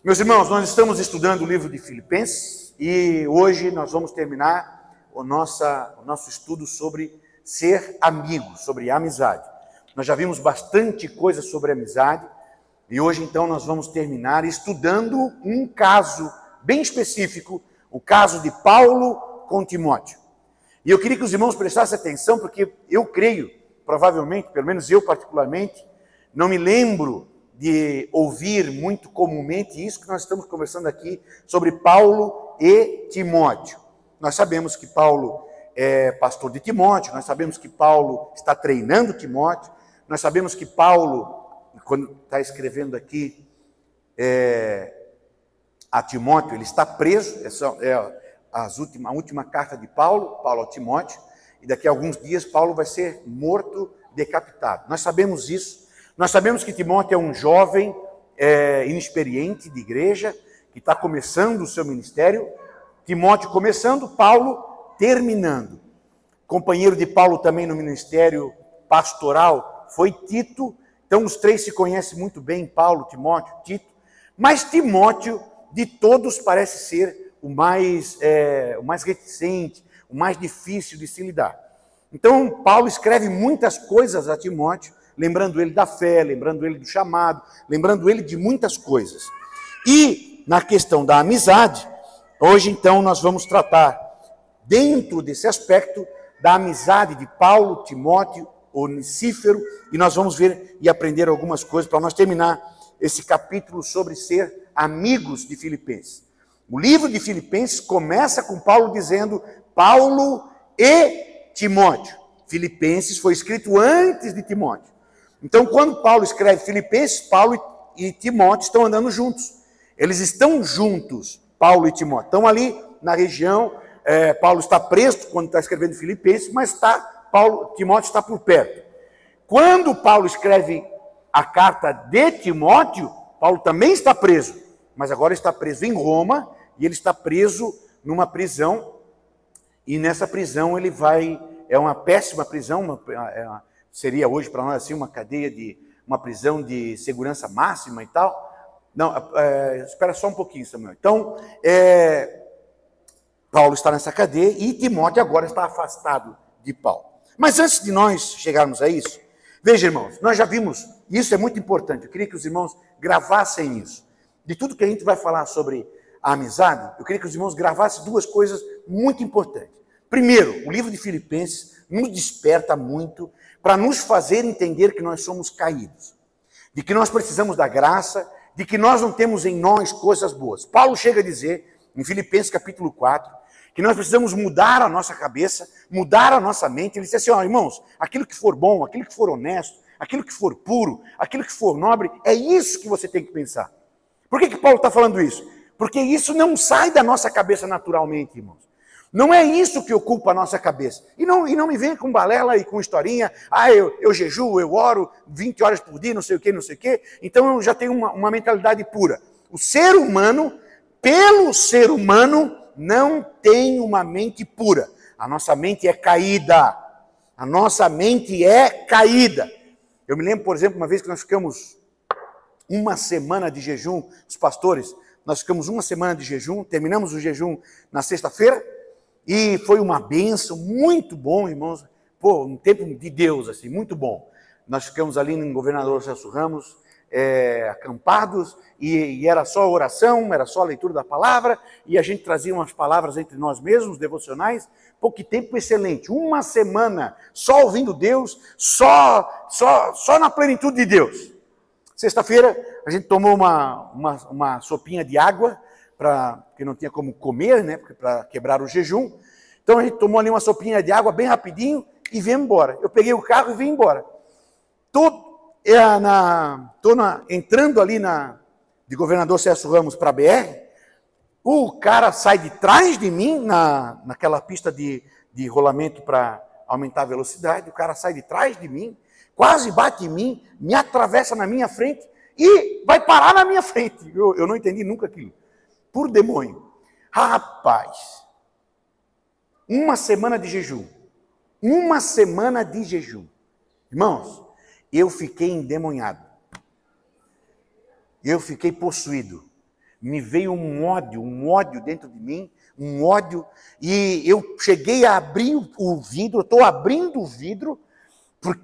Meus irmãos, nós estamos estudando o livro de Filipenses e hoje nós vamos terminar o nosso estudo sobre ser amigo, sobre amizade. Nós já vimos bastante coisa sobre amizade e hoje então nós vamos terminar estudando um caso bem específico, o caso de Paulo com Timóteo. E eu queria que os irmãos prestassem atenção porque eu creio, provavelmente, pelo menos eu particularmente, não me lembro de ouvir muito comumente isso que nós estamos conversando aqui sobre Paulo e Timóteo. Nós sabemos que Paulo é pastor de Timóteo, nós sabemos que Paulo está treinando Timóteo, nós sabemos que Paulo, quando está escrevendo aqui a Timóteo, ele está preso, essa é a última carta de Paulo a Timóteo, e daqui a alguns dias Paulo vai ser morto, decapitado. Nós sabemos isso. Nós sabemos que Timóteo é um jovem inexperiente de igreja, que está começando o seu ministério. Timóteo começando, Paulo terminando. Companheiro de Paulo também no ministério pastoral foi Tito. Então os três se conhecem muito bem, Paulo, Timóteo, Tito. Mas Timóteo, de todos, parece ser o mais reticente, o mais difícil de se lidar. Então Paulo escreve muitas coisas a Timóteo, lembrando ele da fé, lembrando ele do chamado, lembrando ele de muitas coisas. E na questão da amizade, hoje então nós vamos tratar, dentro desse aspecto, da amizade de Paulo, Timóteo, Onesíforo, e nós vamos ver e aprender algumas coisas para nós terminar esse capítulo sobre ser amigos de Filipenses. O livro de Filipenses começa com Paulo dizendo Paulo e Timóteo. Filipenses foi escrito antes de Timóteo. Então, quando Paulo escreve Filipenses, Paulo e Timóteo estão andando juntos. Eles estão juntos, Paulo e Timóteo. Estão ali na região, Paulo está preso quando está escrevendo Filipenses, mas Timóteo está por perto. Quando Paulo escreve a carta de Timóteo, Paulo também está preso, mas agora está preso em Roma, e ele está preso numa prisão, e nessa prisão ele é uma péssima prisão, seria hoje para nós assim uma prisão de segurança máxima e tal. Não, espera só um pouquinho, Samuel. Então, Paulo está nessa cadeia e Timóteo agora está afastado de Paulo. Mas antes de nós chegarmos a isso, veja, irmãos, nós já vimos, e isso é muito importante, eu queria que os irmãos gravassem isso. De tudo que a gente vai falar sobre a amizade, eu queria que os irmãos gravassem duas coisas muito importantes. Primeiro, o livro de Filipenses nos desperta muito para nos fazer entender que nós somos caídos, de que nós precisamos da graça, de que nós não temos em nós coisas boas. Paulo chega a dizer, em Filipenses capítulo 4, que nós precisamos mudar a nossa cabeça, mudar a nossa mente. Ele diz assim, irmãos, aquilo que for bom, aquilo que for honesto, aquilo que for puro, aquilo que for nobre, é isso que você tem que pensar. Por que Paulo está falando isso? Porque isso não sai da nossa cabeça naturalmente, irmãos. Não é isso que ocupa a nossa cabeça. E não me venha com balela e com historinha. Eu jejuo, eu oro 20 horas por dia, não sei o quê. Então eu já tenho uma mentalidade pura. O ser humano, pelo ser humano, não tem uma mente pura. A nossa mente é caída. A nossa mente é caída. Eu me lembro, por exemplo, uma vez que nós ficamos uma semana de jejum, os pastores, nós ficamos uma semana de jejum, terminamos o jejum na sexta-feira, e foi uma bênção, muito bom, irmãos. Um tempo de Deus, assim, muito bom. Nós ficamos ali no Governador Celso Ramos, acampados, e era só oração, era só leitura da palavra, e a gente trazia umas palavras entre nós mesmos, devocionais. Que tempo excelente, uma semana só ouvindo Deus, só na plenitude de Deus. Sexta-feira a gente tomou uma sopinha de água, porque não tinha como comer, né, para quebrar o jejum. Então a gente tomou ali uma sopinha de água bem rapidinho e viemos embora. Eu peguei o carro e vim embora. Entrando ali de Governador Celso Ramos para a BR, o cara sai de trás de mim, naquela pista de rolamento para aumentar a velocidade, o cara sai de trás de mim, quase bate em mim, me atravessa na minha frente e vai parar na minha frente. Eu não entendi nunca aquilo. Por demônio. Rapaz, uma semana de jejum. Uma semana de jejum. Irmãos, eu fiquei endemoniado. Eu fiquei possuído. me veio um ódio dentro de mim, um ódio, e eu cheguei a abrir o vidro, estou abrindo o vidro,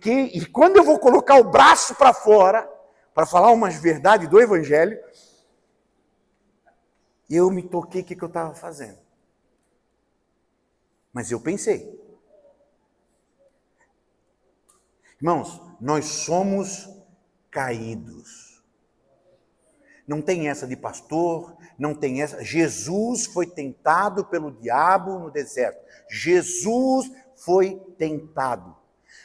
e quando eu vou colocar o braço para fora, para falar umas verdades do Evangelho, eu me toquei o que eu estava fazendo. Mas eu pensei. Irmãos, nós somos caídos. Não tem essa de pastor, não tem essa. Jesus foi tentado pelo diabo no deserto. Jesus foi tentado.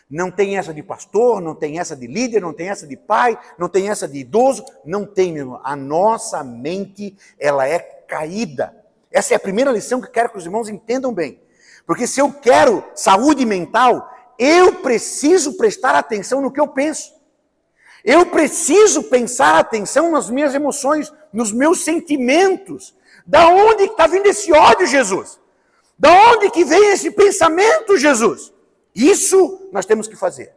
Não tem essa de pastor, não tem essa de líder, não tem essa de pai, não tem essa de idoso, não tem, meu irmão. A nossa mente, ela é caída. Essa é a primeira lição que eu quero que os irmãos entendam bem. Porque se eu quero saúde mental, eu preciso prestar atenção no que eu penso. Eu preciso pensar atenção nas minhas emoções, nos meus sentimentos. Da onde está vindo esse ódio, Jesus? Da onde que vem esse pensamento, Jesus? Isso nós temos que fazer.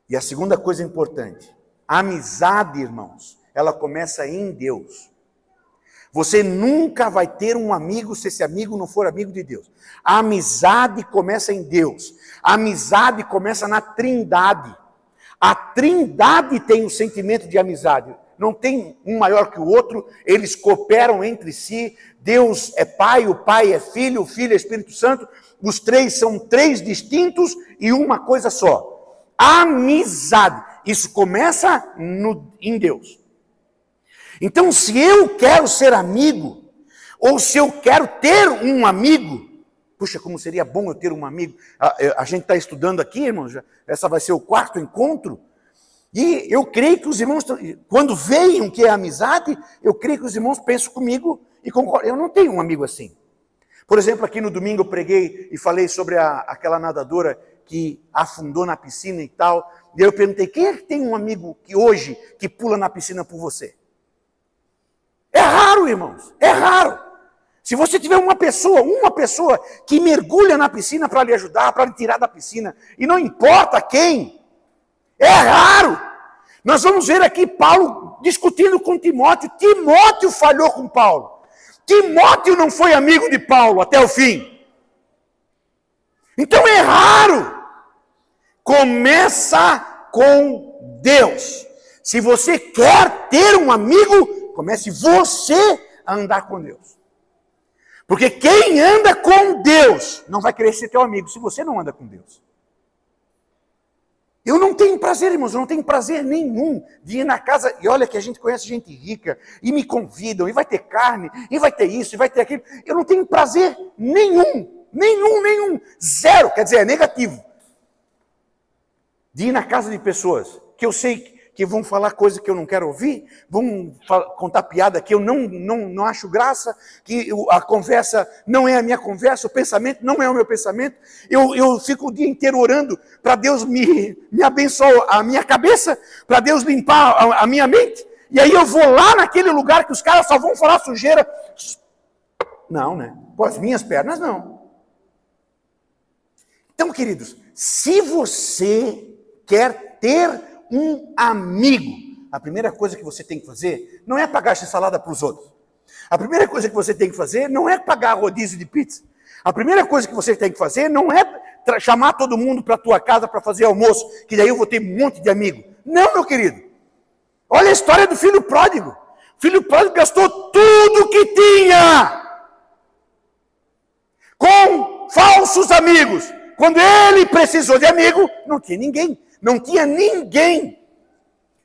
E a segunda coisa importante, a amizade, irmãos, ela começa em Deus. Você nunca vai ter um amigo se esse amigo não for amigo de Deus. A amizade começa em Deus. A amizade começa na Trindade. A Trindade tem o sentimento de amizade. Não tem um maior que o outro, eles cooperam entre si. Deus é Pai, o Pai é Filho, o Filho é Espírito Santo. Os três são três distintos e uma coisa só. Amizade. Isso começa em Deus. Então, se eu quero ser amigo, ou se eu quero ter um amigo, puxa, como seria bom eu ter um amigo. A gente está estudando aqui, irmãos, essa vai ser o 4º encontro, e eu creio que os irmãos, quando veem o que é amizade, eu creio que os irmãos pensam comigo e concordam. Eu não tenho um amigo assim. Por exemplo, aqui no domingo eu preguei e falei sobre aquela nadadora que afundou na piscina e tal, e eu perguntei, quem é que tem um amigo que hoje que pula na piscina por você? É raro, irmãos, é raro. Se você tiver uma pessoa que mergulha na piscina para lhe ajudar, para lhe tirar da piscina, e não importa quem, é raro. Nós vamos ver aqui Paulo discutindo com Timóteo. Timóteo falhou com Paulo. Timóteo não foi amigo de Paulo até o fim. Então é raro. Começa com Deus. Se você quer ter um amigo, comece você a andar com Deus. Porque quem anda com Deus não vai querer ser teu amigo se você não anda com Deus. Eu não tenho prazer, irmãos, eu não tenho prazer nenhum de ir na casa, e olha que a gente conhece gente rica, e me convidam, e vai ter carne, e vai ter isso, e vai ter aquilo. Eu não tenho prazer nenhum, zero, quer dizer, é negativo. De ir na casa de pessoas que eu sei que vão falar coisa que eu não quero ouvir, vão contar piada que eu não acho graça, que a conversa não é a minha conversa, o pensamento não é o meu pensamento. Eu fico o dia inteiro orando para Deus me abençoar a minha cabeça, para Deus limpar a minha mente, e aí eu vou lá naquele lugar que os caras só vão falar sujeira. Não, né? Com as minhas pernas, não. Então, queridos, se você quer ter um amigo, a primeira coisa que você tem que fazer não é pagar essa salada para os outros. A primeira coisa que você tem que fazer não é pagar rodízio de pizza. A primeira coisa que você tem que fazer não é chamar todo mundo para a tua casa para fazer almoço, que daí eu vou ter um monte de amigo. Não, meu querido. Olha a história do filho pródigo. O filho pródigo gastou tudo que tinha com falsos amigos. Quando ele precisou de amigo, não tinha ninguém. Não tinha ninguém.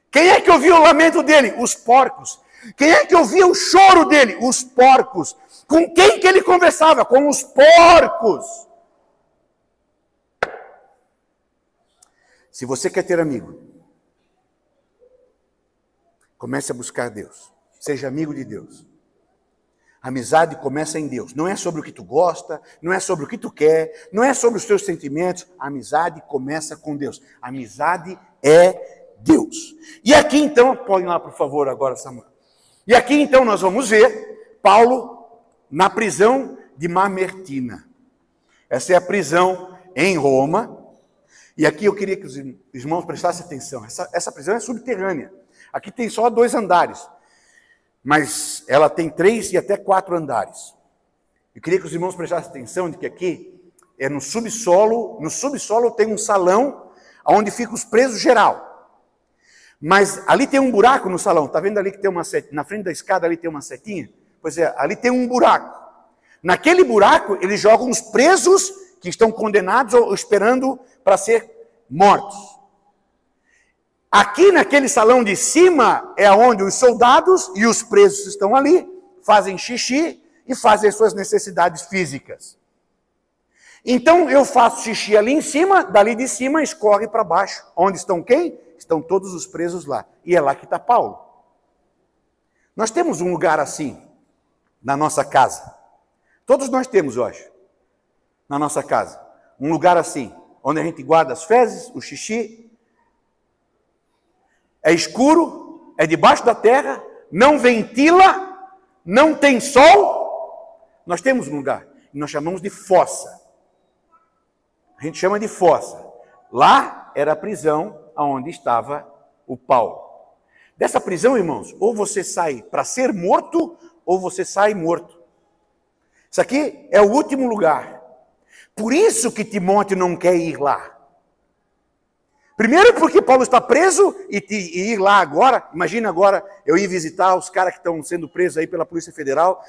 Quem é que ouvia o lamento dele? Os porcos. Quem é que ouvia o choro dele? Os porcos. Com quem que ele conversava? Com os porcos. Se você quer ter amigo, comece a buscar Deus. Seja amigo de Deus. A amizade começa em Deus. Não é sobre o que tu gosta, não é sobre o que tu quer, não é sobre os teus sentimentos. A amizade começa com Deus. A amizade é Deus. E aqui então, põe lá por favor agora, Samuel. E aqui então nós vamos ver Paulo na prisão de Mamertina. Essa é a prisão em Roma. E aqui eu queria que os irmãos prestassem atenção. Essa prisão é subterrânea. Aqui tem só 2 andares. mas ela tem 3 e até 4 andares. Eu queria que os irmãos prestassem atenção de que aqui é no subsolo tem um salão onde ficam os presos geral. Mas ali tem um buraco no salão, está vendo ali que tem uma setinha, na frente da escada ali tem uma setinha? Pois é, ali tem um buraco. Naquele buraco eles jogam os presos que estão condenados ou esperando para ser mortos. Aqui naquele salão de cima é onde os soldados e os presos estão ali, fazem xixi e fazem as suas necessidades físicas. Então eu faço xixi ali em cima, dali de cima escorre para baixo. Onde estão quem? Estão todos os presos lá. E é lá que está Paulo. Nós temos um lugar assim na nossa casa. Todos nós temos, eu acho, na nossa casa. Um lugar assim, onde a gente guarda as fezes, o xixi. É escuro, é debaixo da terra, não ventila, não tem sol. Nós temos um lugar, e nós chamamos de fossa. A gente chama de fossa. Lá era a prisão onde estava o Paulo. Dessa prisão, irmãos, ou você sai para ser morto, ou você sai morto. Isso aqui é o último lugar. Por isso que Timóteo não quer ir lá. Primeiro porque Paulo está preso e ir lá agora, imagina agora eu ir visitar os caras que estão sendo presos aí pela Polícia Federal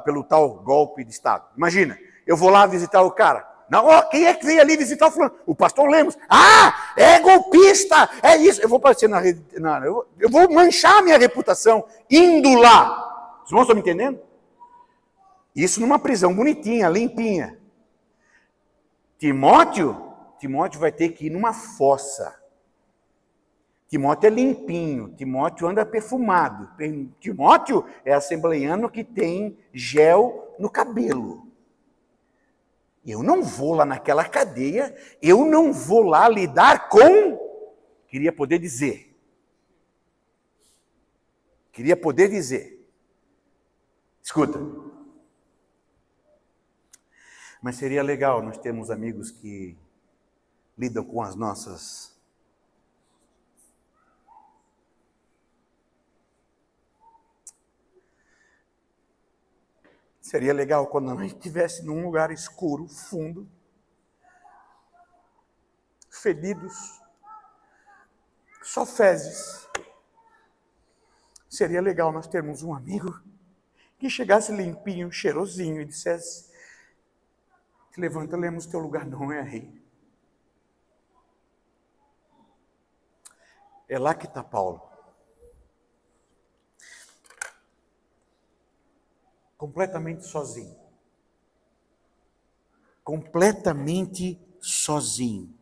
pelo tal golpe de Estado. Imagina, eu vou lá visitar o cara. Não, quem é que veio ali visitar o fulano? O pastor Lemos. Ah, é golpista, é isso. Eu vou aparecer na rede, eu vou manchar a minha reputação indo lá. Os irmãos estão me entendendo? Isso numa prisão bonitinha, limpinha. Timóteo vai ter que ir numa fossa. Timóteo é limpinho, Timóteo anda perfumado. Timóteo é assembleiano que tem gel no cabelo. Eu não vou lá naquela cadeia, eu não vou lá lidar com... Queria poder dizer. Escuta. Mas seria legal nós termos amigos que lidam com as nossas... Seria legal quando a gente estivesse num lugar escuro, fundo, fedidos, só fezes. Seria legal nós termos um amigo que chegasse limpinho, cheirosinho e dissesse: "Te levanta, Lemos, teu lugar não é aí." É lá que está Paulo. Completamente sozinho. Completamente sozinho.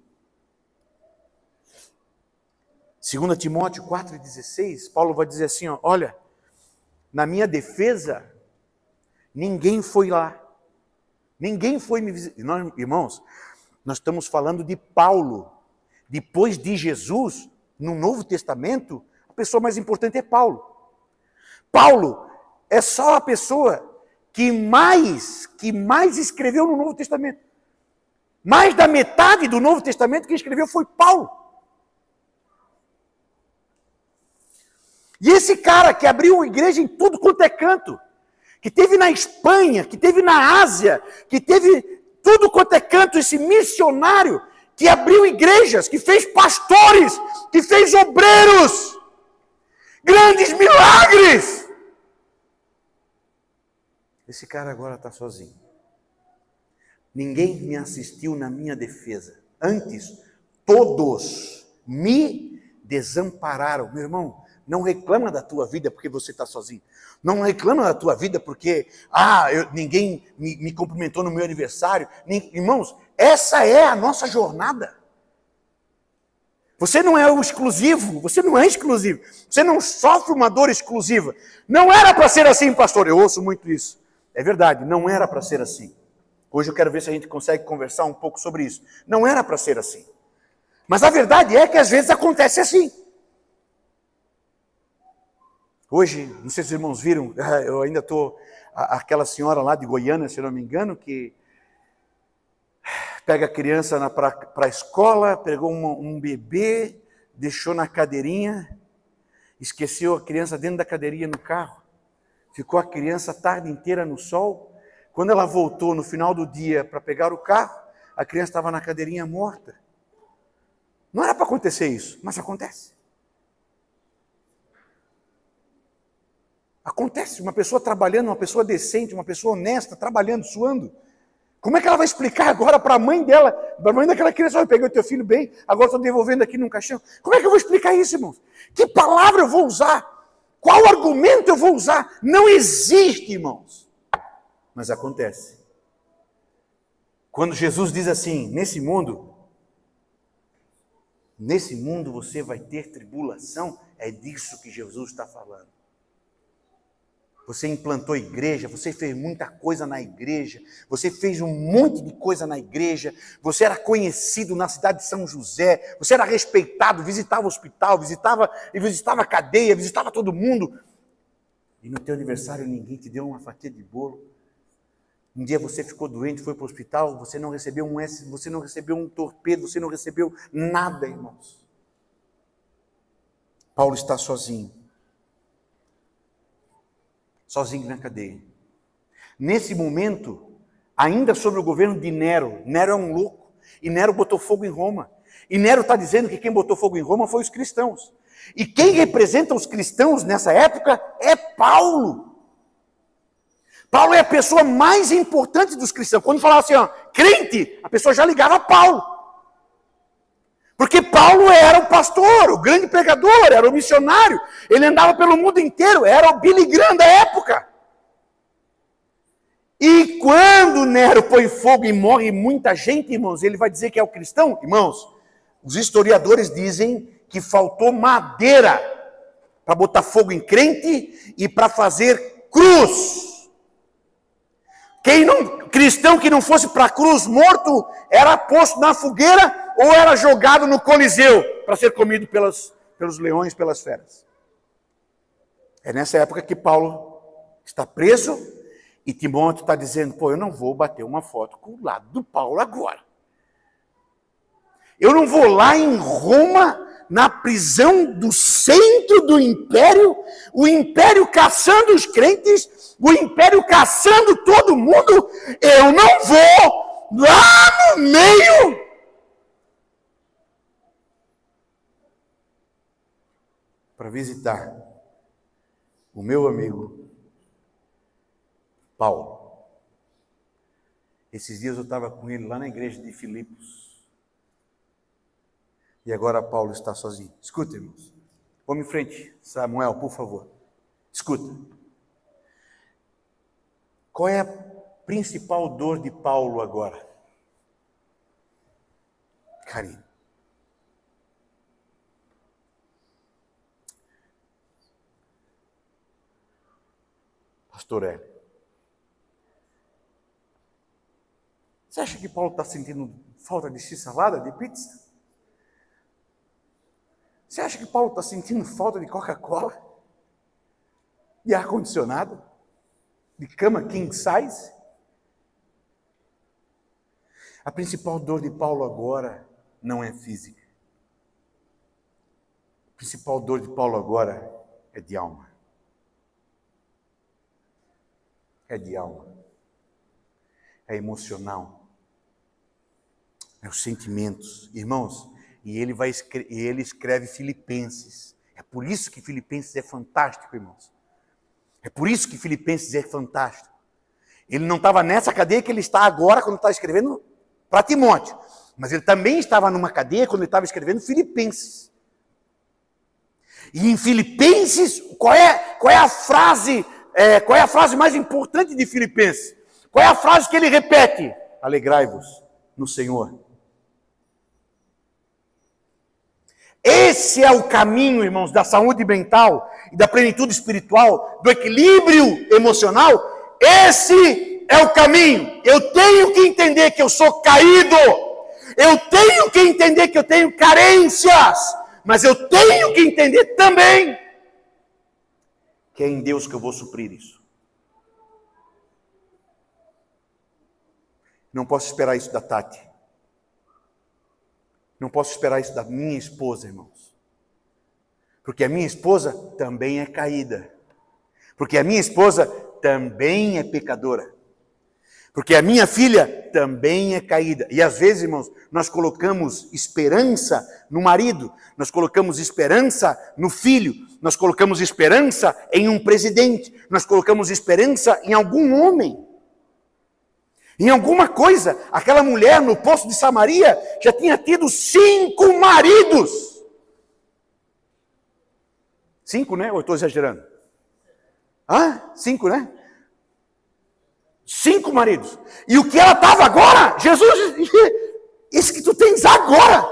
2 Timóteo 4,16, Paulo vai dizer assim, olha, na minha defesa, ninguém foi lá. Ninguém foi me visitar. Irmãos, nós estamos falando de Paulo. Depois de Jesus, no Novo Testamento, a pessoa mais importante é Paulo. Paulo é só a pessoa que mais escreveu no Novo Testamento. Mais da metade do Novo Testamento que escreveu foi Paulo. E esse cara que abriu igreja em tudo quanto é canto, que teve na Espanha, que teve na Ásia, que teve tudo quanto é canto, esse missionário que abriu igrejas, que fez pastores, que fez obreiros, grandes milagres. Esse cara agora está sozinho. Ninguém me assistiu na minha defesa. Antes, todos me desampararam. Meu irmão, não reclama da tua vida porque você está sozinho. Não reclama da tua vida porque ninguém me cumprimentou no meu aniversário. Irmãos, essa é a nossa jornada. Você não é o exclusivo, você não é exclusivo. Você não sofre uma dor exclusiva. Não era para ser assim, pastor. Eu ouço muito isso. É verdade, não era para ser assim. Hoje eu quero ver se a gente consegue conversar um pouco sobre isso. Não era para ser assim. Mas a verdade é que às vezes acontece assim. Hoje, não sei se os irmãos viram, eu ainda estou... Aquela senhora lá de Goiânia, se não me engano, que pega a criança para a escola, pegou um bebê, deixou na cadeirinha esqueceu a criança dentro da cadeirinha no carro, ficou a criança a tarde inteira no sol. Quando ela voltou no final do dia para pegar o carro, a criança estava na cadeirinha morta. Não era para acontecer isso, mas acontece. Acontece, uma pessoa trabalhando, uma pessoa decente, uma pessoa honesta, trabalhando, suando. Como é que ela vai explicar agora para a mãe dela, para a mãe daquela criança, olha, eu peguei o teu filho bem, agora estou devolvendo aqui num caixão. Como é que eu vou explicar isso, irmãos? Que palavra eu vou usar? Qual argumento eu vou usar? Não existe, irmãos. Mas acontece. Quando Jesus diz assim, nesse mundo você vai ter tribulação, é disso que Jesus está falando. Você implantou igreja, você fez muita coisa na igreja, você fez um monte de coisa na igreja, você era conhecido na cidade de São José, você era respeitado, visitava o hospital, visitava a cadeia, visitava todo mundo. E no teu aniversário ninguém te deu uma fatia de bolo. Um dia você ficou doente, foi para o hospital, você não recebeu você não recebeu um torpedo, você não recebeu nada, irmãos. Paulo está sozinho na cadeia. Nesse momento, ainda sobre o governo de Nero. Nero é um louco, e Nero botou fogo em Roma. E Nero está dizendo que quem botou fogo em Roma foi os cristãos. E quem representa os cristãos nessa época é Paulo. Paulo é a pessoa mais importante dos cristãos. Quando falava assim, ó, crente, a pessoa já ligava a Paulo. Porque Paulo era o pastor, o grande pregador, era o missionário. Ele andava pelo mundo inteiro, era o Billy Graham da época. E quando Nero põe fogo e morre muita gente, irmãos, ele vai dizer que é o cristão? Irmãos, os historiadores dizem que faltou madeira para botar fogo em crente e para fazer cruz. Cristão que não fosse para a cruz morto, era posto na fogueira ou era jogado no Coliseu para ser comido pelos leões, pelas feras. É nessa época que Paulo está preso e Timóteo está dizendo, eu não vou bater uma foto com o lado do Paulo agora. Eu não vou lá em Roma, na prisão do centro do império, o império caçando os crentes, o império caçando todo mundo, eu não vou lá no meio. Para visitar o meu amigo Paulo. Esses dias eu estava com ele lá na igreja de Filipos. E agora Paulo está sozinho. Escuta, irmãos. Vamos em frente, Samuel, por favor. Escuta. Qual é a principal dor de Paulo agora? Carinho. Pastor Hélio. Você acha que Paulo está sentindo falta de x-salada, de pizza? Você acha que Paulo está sentindo falta de Coca-Cola? De ar-condicionado? De cama king size? A principal dor de Paulo agora não é física. A principal dor de Paulo agora é de alma. É de alma. É emocional. É os sentimentos. Irmãos, e ele escreve Filipenses. É por isso que Filipenses é fantástico, irmãos. É por isso que Filipenses é fantástico. Ele não estava nessa cadeia que ele está agora, quando está escrevendo para Timóteo. Mas ele também estava numa cadeia quando ele estava escrevendo Filipenses. E em Filipenses, qual é a frase mais importante de Filipenses? Qual é a frase que ele repete? Alegrai-vos no Senhor. Esse é o caminho, irmãos, da saúde mental e da plenitude espiritual, do equilíbrio emocional. Esse é o caminho. Eu tenho que entender que eu sou caído. Eu tenho que entender que eu tenho carências. Mas eu tenho que entender também que é em Deus que eu vou suprir isso. Não posso esperar isso da Tati. Não posso esperar isso da minha esposa, irmãos. Porque a minha esposa também é caída. Porque a minha esposa também é pecadora. Porque a minha filha também é caída. E às vezes, irmãos, nós colocamos esperança no marido, nós colocamos esperança no filho, nós colocamos esperança em um presidente, nós colocamos esperança em algum homem, em alguma coisa. Aquela mulher no poço de Samaria já tinha tido 5 maridos. 5, né? Ou eu estou exagerando? 5, né? 5 maridos. E o que ela estava agora? Jesus, isso que tu tens agora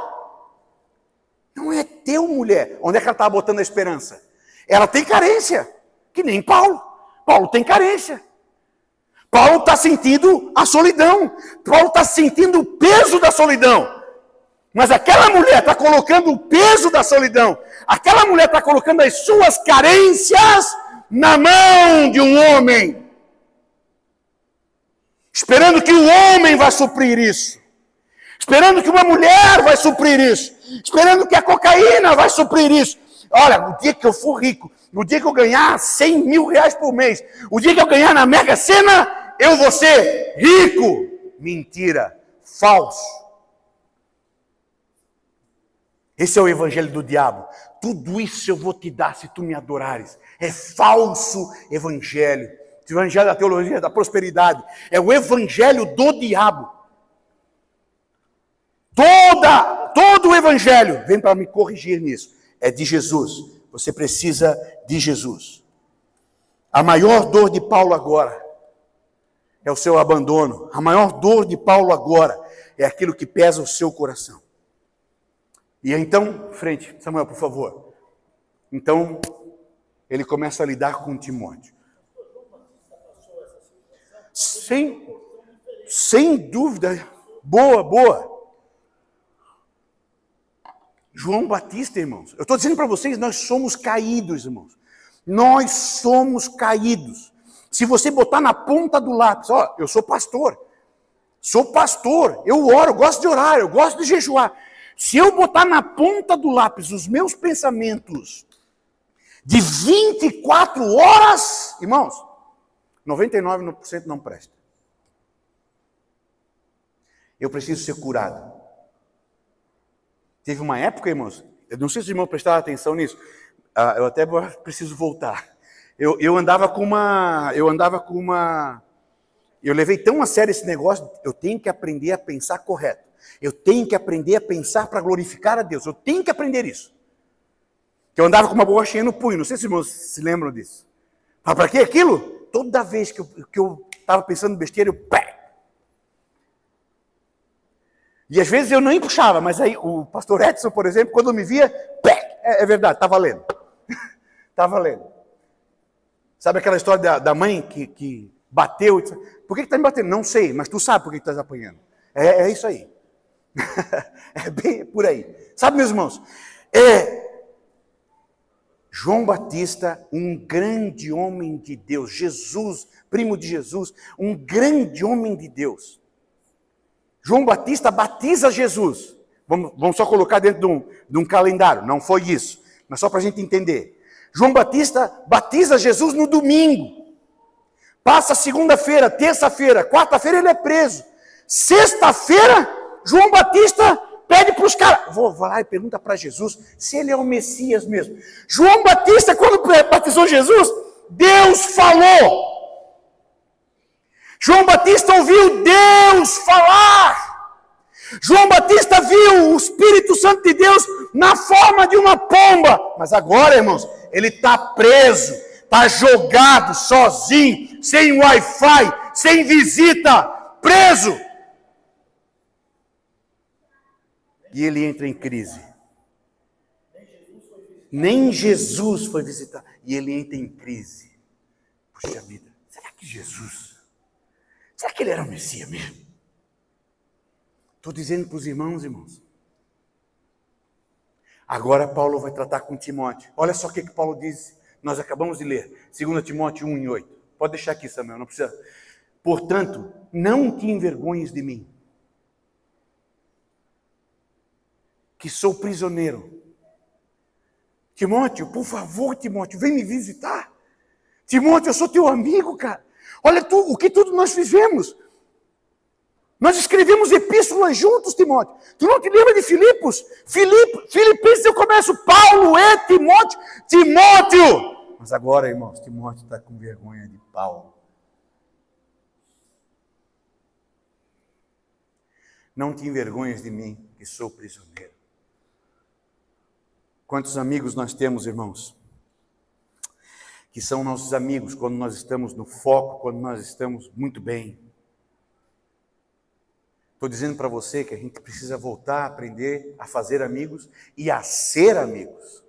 não é teu, mulher. Onde é que ela estava botando a esperança? Ela tem carência, que nem Paulo. Paulo tem carência. Paulo está sentindo a solidão. Paulo está sentindo o peso da solidão. Mas aquela mulher está colocando o peso da solidão. Aquela mulher está colocando as suas carências na mão de um homem. Esperando que o homem vai suprir isso. Esperando que uma mulher vai suprir isso. Esperando que a cocaína vai suprir isso. Olha, o dia que eu for rico, o dia que eu ganhar 100 mil reais por mês, o dia que eu ganhar na Mega Sena, eu vou ser rico. Mentira, falso. Esse é o evangelho do diabo. Tudo isso eu vou te dar se tu me adorares. É falso evangelho. O evangelho da teologia da prosperidade é o evangelho do diabo. Todo o evangelho vem para me corrigir nisso. É de Jesus. Você precisa de Jesus. A maior dor de Paulo agora é o seu abandono. A maior dor de Paulo agora é aquilo que pesa o seu coração. E então, frente, Samuel, por favor. Então, ele começa a lidar com Timóteo. Sem dúvida. Boa. João Batista, irmãos. Eu estou dizendo para vocês, nós somos caídos, irmãos. Nós somos caídos. Se você botar na ponta do lápis, eu sou pastor. Eu oro, eu gosto de orar, eu gosto de jejuar. Se eu botar na ponta do lápis os meus pensamentos de 24 horas, irmãos, 99% não presta. Eu preciso ser curado. Teve uma época, irmãos, eu não sei se os irmãos prestaram atenção nisso, eu até preciso voltar. Eu levei tão a sério esse negócio, eu tenho que aprender a pensar correto. Eu tenho que aprender a pensar para glorificar a Deus. Eu tenho que aprender isso. Eu andava com uma borrachinha no punho, não sei se os irmãos se lembram disso. Para que aquilo? Toda vez que eu estava pensando besteira, E às vezes eu nem puxava, mas aí o pastor Edson, por exemplo, quando me via, é verdade, está valendo. Está valendo. Sabe aquela história da mãe que bateu? Por que está me batendo? Não sei, mas tu sabe por que estás apanhando. É isso aí. É bem por aí. Sabe, meus irmãos? João Batista, um grande homem de Deus. Jesus, primo de Jesus, um grande homem de Deus. João Batista batiza Jesus. Vamos só colocar dentro de um calendário. Não foi isso, mas só para a gente entender. João Batista batiza Jesus no domingo. Passa segunda-feira, terça-feira, quarta-feira ele é preso. Sexta-feira, João Batista pede para os caras. Vou lá e pergunta para Jesus se ele é o Messias mesmo. João Batista, quando batizou Jesus, Deus falou. João Batista ouviu Deus falar. João Batista viu o Espírito Santo de Deus na forma de uma pomba. Mas agora, irmãos, ele está preso, está jogado, sozinho, sem Wi-Fi, sem visita, preso. E ele entra em crise. Nem Jesus foi visitar. E ele entra em crise. Puxa vida, será que Jesus... Será que ele era o Messias mesmo? Estou dizendo para os irmãos. Agora Paulo vai tratar com Timóteo. Olha só o que Paulo diz. Nós acabamos de ler. 2 Timóteo 1:8. Pode deixar aqui, Samuel, não precisa. Portanto, não te envergonhes de mim, que sou prisioneiro Timóteo, por favor, Timóteo, vem me visitar. Timóteo, eu sou teu amigo, cara. Olha o que tudo nós fizemos. Nós escrevemos epístolas juntos, Timóteo. Tu não te lembra de Filipos? Filipenses eu começo, Paulo é Timóteo. Timóteo! Mas agora, irmãos, Timóteo está com vergonha de Paulo. Não te envergonhes de mim, que sou prisioneiro. Quantos amigos nós temos, irmãos? Que são nossos amigos quando nós estamos no foco, quando nós estamos muito bem. Estou dizendo para você que a gente precisa voltar a aprender a fazer amigos e a ser amigos.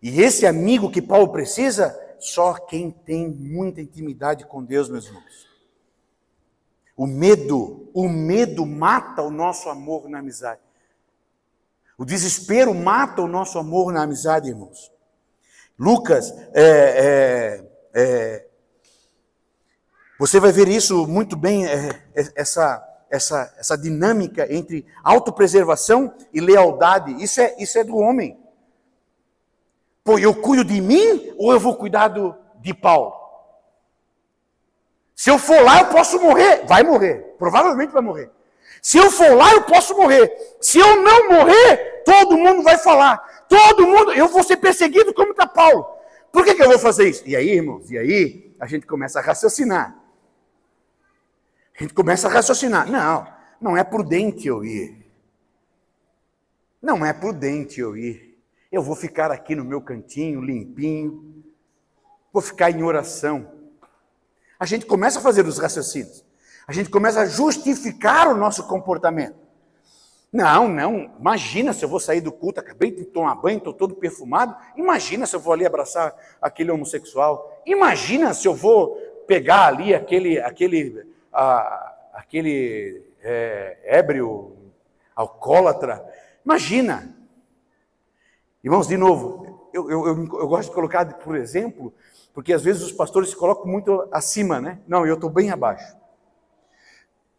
E esse amigo que Paulo precisa, só quem tem muita intimidade com Deus, meus irmãos. O medo mata o nosso amor na amizade. O desespero mata o nosso amor na amizade, irmãos. Lucas, você vai ver isso muito bem, essa dinâmica entre autopreservação e lealdade. Isso é do homem. Pô, eu cuido de mim ou eu vou cuidar de Paulo? Se eu for lá, eu posso morrer. Vai morrer. Provavelmente vai morrer. Se eu for lá, eu posso morrer. Se eu não morrer, todo mundo vai falar. Todo mundo, eu vou ser perseguido como está Paulo. Por que eu vou fazer isso? E aí, irmãos, a gente começa a raciocinar. Não é prudente eu ir. Não é prudente eu ir. Eu vou ficar aqui no meu cantinho, limpinho. Vou ficar em oração. A gente começa a fazer os raciocínios. A gente começa a justificar o nosso comportamento. Não, imagina se eu vou sair do culto, acabei de tomar banho, estou todo perfumado. Imagina se eu vou ali abraçar aquele homossexual. Imagina se eu vou pegar ali aquele ébrio, alcoólatra. Imagina. Irmãos, de novo, eu gosto de colocar por exemplo, porque às vezes os pastores se colocam muito acima, né? Não, eu estou bem abaixo.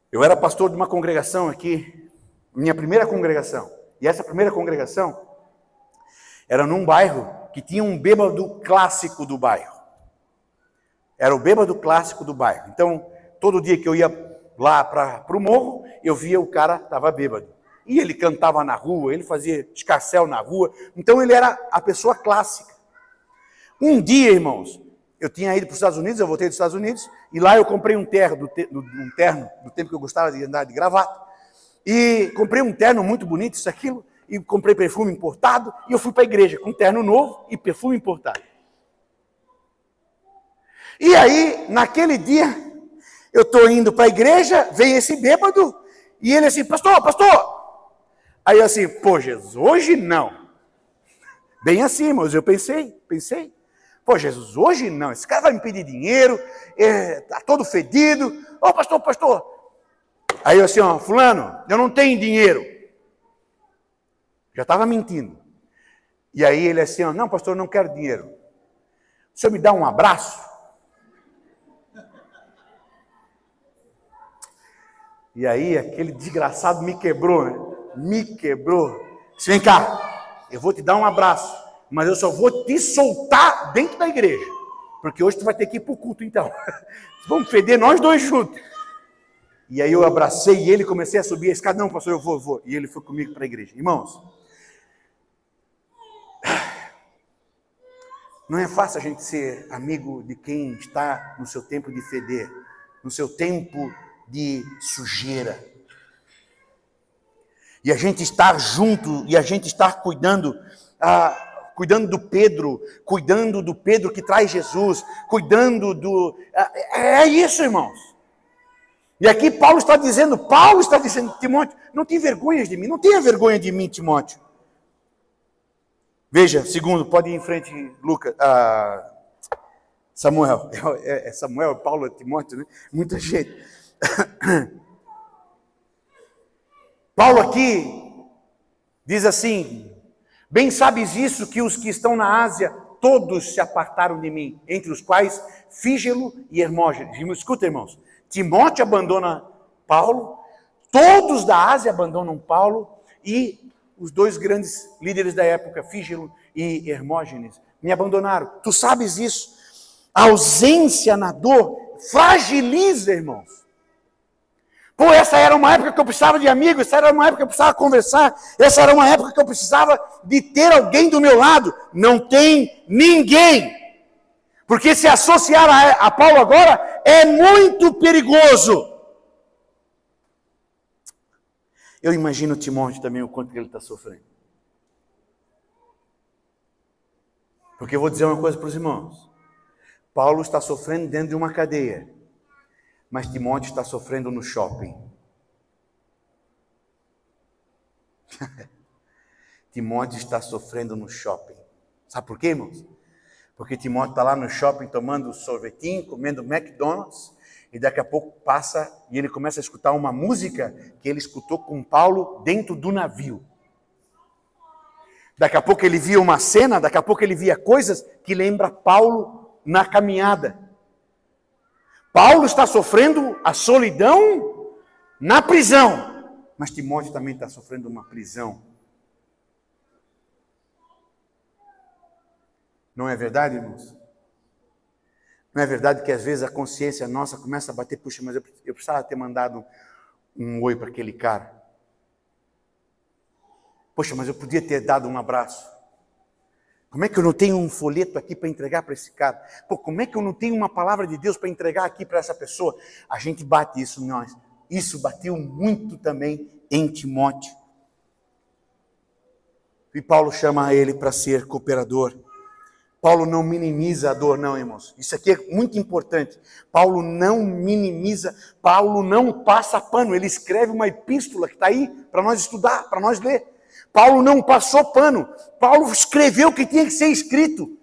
Eu era pastor de uma congregação aqui, minha primeira congregação. E essa primeira congregação era num bairro que tinha um bêbado clássico do bairro. Era o bêbado clássico do bairro. Então, todo dia que eu ia lá para o morro, eu via o cara estava bêbado. E ele cantava na rua, ele fazia escarcéu na rua. Então, ele era a pessoa clássica. Um dia, irmãos, eu tinha ido para os Estados Unidos, eu voltei dos Estados Unidos, e lá eu comprei um terno, do tempo que eu gostava de andar de gravata. E comprei um terno muito bonito, isso, aquilo, e comprei perfume importado, e eu fui para a igreja com um terno novo e perfume importado. E aí, naquele dia, eu estou indo para a igreja, vem esse bêbado, e ele assim, pastor. Aí eu assim, pô, Jesus, hoje não. Bem assim, irmãos, eu pensei. Pô, Jesus, hoje não, esse cara vai me pedir dinheiro, está todo fedido. Ô, pastor. Aí eu assim, ó, fulano, eu não tenho dinheiro. Já estava mentindo. E aí ele assim, ó, não, pastor, eu não quero dinheiro. O senhor me dá um abraço? E aí aquele desgraçado me quebrou, né? Disse, vem cá, eu vou te dar um abraço, mas eu só vou te soltar dentro da igreja. Porque hoje tu vai ter que ir para o culto, então. Vamos feder nós dois juntos. E aí eu abracei ele, comecei a subir a escada. Não, pastor, eu vou. E ele foi comigo para a igreja. Irmãos, não é fácil a gente ser amigo de quem está no seu tempo de feder, no seu tempo de sujeira. E a gente estar junto, e a gente estar cuidando do Pedro que traz Jesus, cuidando do... É isso, irmãos. E aqui Paulo está dizendo, Timóteo, não tenha vergonha de mim, não tenha vergonha de mim, Timóteo. Veja, segundo, pode ir em frente, Lucas, Samuel. Samuel, Paulo, Timóteo, né? Muita gente. Paulo aqui diz assim, bem sabes isso, que os que estão na Ásia, todos se apartaram de mim, entre os quais Fígelo e Hermógenes. Escuta, irmãos, Timóteo abandona Paulo, todos da Ásia abandonam Paulo, e os dois grandes líderes da época, Fígelo e Hermógenes, me abandonaram. Tu sabes isso? A ausência na dor fragiliza, irmãos. Pô, essa era uma época que eu precisava de amigos, essa era uma época que eu precisava conversar, essa era uma época que eu precisava de ter alguém do meu lado. Não tem ninguém. Porque se associar a Paulo agora é muito perigoso. Eu imagino Timóteo também, o quanto que ele está sofrendo. Porque eu vou dizer uma coisa para os irmãos. Paulo está sofrendo dentro de uma cadeia, mas Timóteo está sofrendo no shopping. Timóteo está sofrendo no shopping. Sabe por quê, irmãos? Porque Timóteo está lá no shopping tomando sorvetinho, comendo McDonald's, e daqui a pouco passa e ele começa a escutar uma música que ele escutou com Paulo dentro do navio. Daqui a pouco ele via uma cena, daqui a pouco ele via coisas que lembra Paulo na caminhada. Paulo está sofrendo a solidão na prisão, mas Timóteo também está sofrendo uma prisão. Não é verdade, irmãos? Não é verdade que às vezes a consciência nossa começa a bater, puxa, mas eu precisava ter mandado um oi para aquele cara. Poxa, mas eu podia ter dado um abraço. Como é que eu não tenho um folheto aqui para entregar para esse cara? Pô, como é que eu não tenho uma palavra de Deus para entregar aqui para essa pessoa? A gente bate isso em nós. Isso bateu muito também em Timóteo. E Paulo chama ele para ser cooperador. Paulo não minimiza a dor, não, irmãos. Isso aqui é muito importante. Paulo não minimiza, Paulo não passa pano. Ele escreve uma epístola que está aí para nós estudar, para nós ler. Paulo não passou pano. Paulo escreveu o que tinha que ser escrito.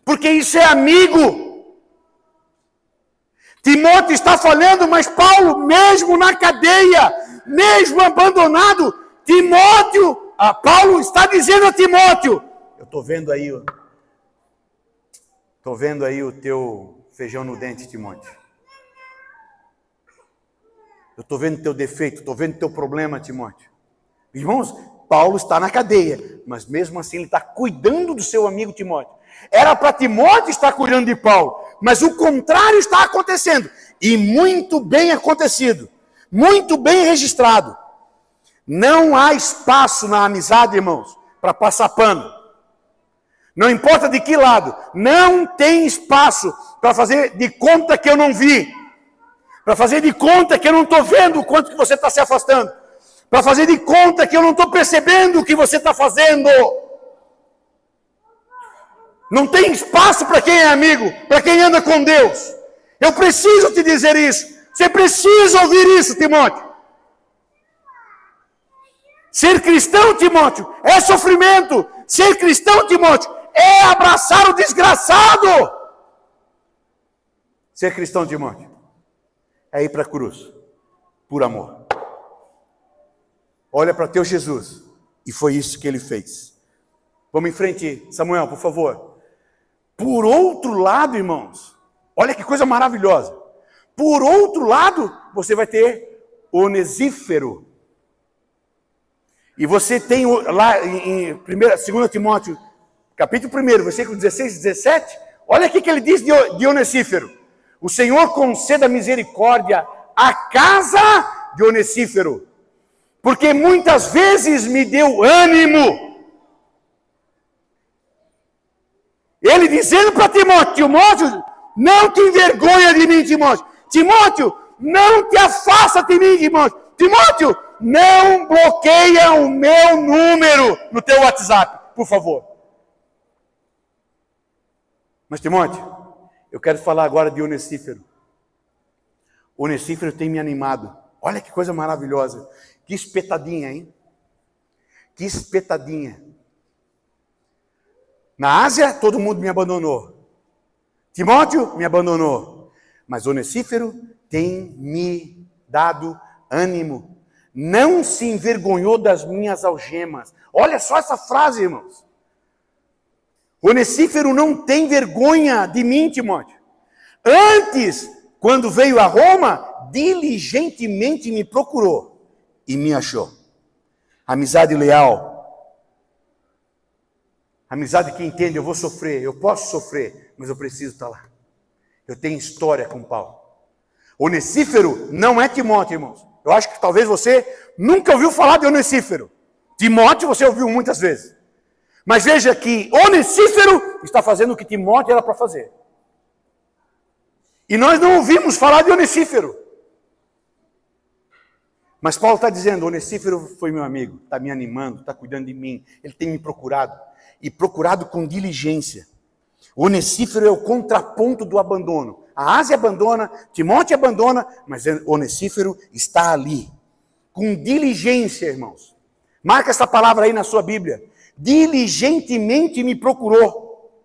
Porque isso é amigo. Timóteo está falhando, mas Paulo, mesmo na cadeia, mesmo abandonado, Paulo está dizendo a Timóteo, eu estou vendo aí o teu feijão no dente, Timóteo. Eu estou vendo o teu defeito, estou vendo o teu problema, Timóteo. Irmãos, Paulo está na cadeia, mas mesmo assim ele está cuidando do seu amigo Timóteo. Era para Timóteo estar cuidando de Paulo, mas o contrário está acontecendo. E muito bem acontecido, muito bem registrado. Não há espaço na amizade, irmãos, para passar pano. Não importa de que lado, não tem espaço para fazer de conta que eu não vi, para fazer de conta que eu não estou vendo o quanto que você está se afastando, para fazer de conta que eu não estou percebendo o que você está fazendo. Não tem espaço para quem é amigo, para quem anda com Deus. Eu preciso te dizer isso. Você precisa ouvir isso, Timóteo. Ser cristão, Timóteo, é sofrimento. Ser cristão, Timóteo, é abraçar o desgraçado. Ser cristão, Timóteo, é ir para a cruz, por amor. Olha para teu Jesus, e foi isso que ele fez. Vamos em frente, Samuel, por favor. Por outro lado, irmãos, olha que coisa maravilhosa. Por outro lado, você vai ter Onesífero. E você tem lá em 2 Timóteo, capítulo 1, versículo 16 e 17, olha aqui que ele diz de Onesífero. O Senhor conceda misericórdia à casa de Onesífero, porque muitas vezes me deu ânimo. Ele dizendo para Timóteo, Timóteo, não te envergonha de mim, Timóteo. Timóteo, não te afasta de mim, Timóteo. Timóteo, não bloqueia o meu número no teu WhatsApp, por favor. Mas, Timóteo, eu quero falar agora de Onesífero. Onesífero tem me animado. Olha que coisa maravilhosa. Que espetadinha, hein? Que espetadinha. Na Ásia, todo mundo me abandonou. Timóteo me abandonou. Mas Onesífero tem me dado ânimo. Não se envergonhou das minhas algemas. Olha só essa frase, irmãos. Onesífero não tem vergonha de mim, Timóteo. Antes, quando veio a Roma, diligentemente me procurou e me achou. Amizade leal Amizade que entende, eu vou sofrer, eu posso sofrer, mas eu preciso estar lá. Eu tenho história com Paulo. Onesífero não é Timóteo, irmãos. Eu acho que talvez você nunca ouviu falar de Onesífero. Timóteo você ouviu muitas vezes. Mas veja que Onesífero está fazendo o que Timóteo era para fazer. E nós não ouvimos falar de Onesífero. Mas Paulo está dizendo, Onesífero foi meu amigo, está me animando, está cuidando de mim. Ele tem me procurado. E procurado com diligência. Onesífero é o contraponto do abandono. A Ásia abandona, Timóteo abandona, mas Onesífero está ali. Com diligência, irmãos. Marca essa palavra aí na sua Bíblia. Diligentemente me procurou.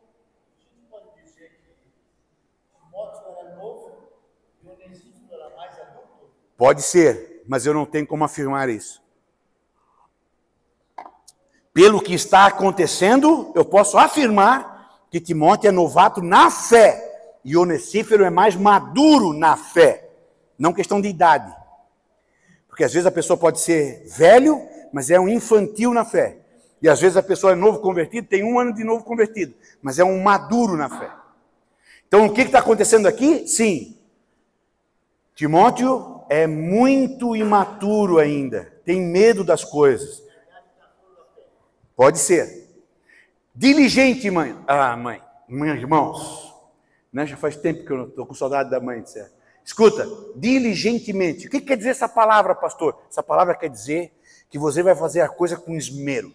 Pode dizer que Timóteo era novo e Onesífero era mais adulto? Pode ser, mas eu não tenho como afirmar isso. Pelo que está acontecendo, eu posso afirmar que Timóteo é novato na fé e Onesífero é mais maduro na fé. Não questão de idade. Porque às vezes a pessoa pode ser velho, mas é um infantil na fé. E às vezes a pessoa é novo convertido, tem 1 ano de novo convertido, mas é um maduro na fé. Então o que está acontecendo aqui? Sim, Timóteo é muito imaturo ainda, tem medo das coisas. Pode ser. Diligente, mãe. Meus irmãos, né? Já faz tempo que eu estou com saudade da mãe, certo? Escuta, diligentemente. O que quer dizer essa palavra, pastor? Essa palavra quer dizer que você vai fazer a coisa com esmero.